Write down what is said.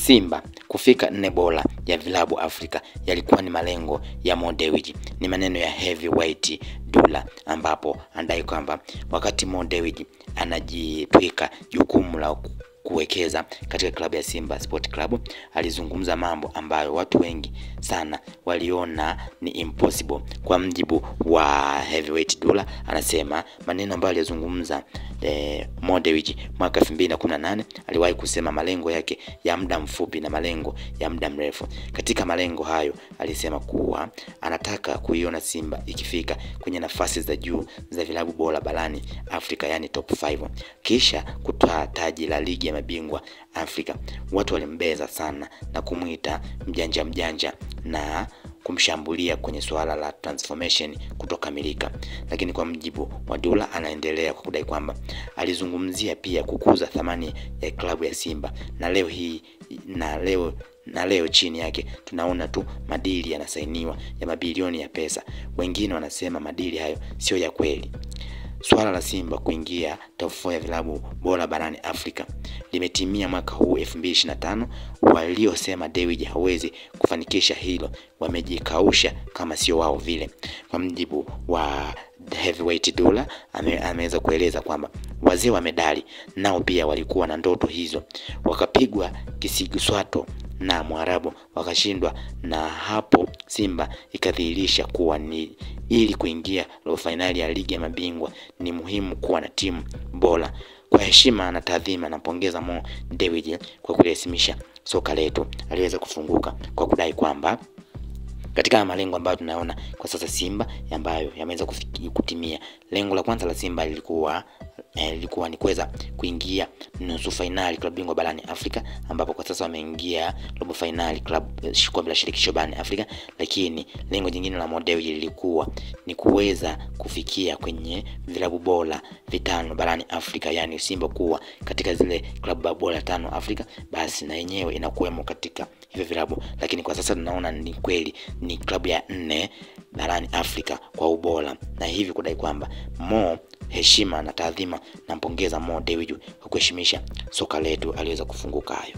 Simba kufika 4 bora ya vilabu Afrika yalikuwa ni malengo ya Mo Dewji. Ni maneno ya Heavyweight Dulla, ambapo anadai kwamba wakati Mo Dewji anajitwika jukumu la kuwekeza katika klabu ya Simba Sport Club, alizungumza mambo ambayo watu wengi sana waliona ni impossible. Kwa mjibu wa Heavyweight Dulla, anasema maneno ambayo alizungumza Mo Dewji mwaka 2018, aliwahi kusema malengo yake ya muda mfupi na malengo ya muda mrefu. Katika malengo hayo alisema kuwa anataka kuiona Simba ikifika kwenye nafasi za juu za vilabu bora barani Afrika, yani top 5, kisha kutoa taji la ligi ya mabingwa Afrika. Watu walimbeza sana na kumuita mjanja na kumshambulia kwenye swala la transformation kutokamilika. Lakini kwa mjibu wa Dulla, anaendelea kwa kudai kwamba alizungumzia pia kukuza thamani ya klabu ya Simba, na leo chini yake tunaona tu madili yanasainiwa ya mabilioni ya pesa. Wengine wanasema madili hayo sio ya kweli. Swala la Simba kuingia top 4 ya vilabu bora barani Afrika limetimia mwaka huu 2025. Waliosema Dewji hawezi kufanikisha hilo wamejikausha kama sio wao vile. Kwa mjibu wa Heavyweight Dulla, ameweza kueleza kwamba wazee wa medali nao pia walikuwa na ndoto hizo, wakapigwa kisiguswato na Mwarabu wakashindwa, na hapo Simba ikadhihirisha kuwa ni ili kuingia robo finali ya ligi ya mabingwa ni muhimu kuwa na timu bora. Kwa heshima na taadhima, napongeza Mo Dewji kwa kuresimisha soka letu. Aliweza kufunguka kwa kudai kwamba katika malengo ambayo tunaona kwa sasa Simba ambayo yameweza kutimia, lengo la kwanza la Simba lilikuwa ni kuweza kuingia nusu finali klabu bingwa barani Afrika, ambapo kwa sasa wameingia robo finali kombe la shirikisho barani Afrika. Lakini lengo jingine la Mo Dewji lilikuwa ni kuweza kufikia kwenye vilabu bora 5 barani Afrika, yani Simba kuwa katika zile klabu bora 5 Afrika, basi na yenyewe inakuwemo katika hivyo vilabu. Lakini kwa sasa tunaona ni kweli ni klabu ya 4 barani Afrika kwa ubora, na hivi kudai kwamba heshima na taadhima, nampongeza Mo Dewji kwa kuheshimisha soka letu. Aliweza kufunguka hayo.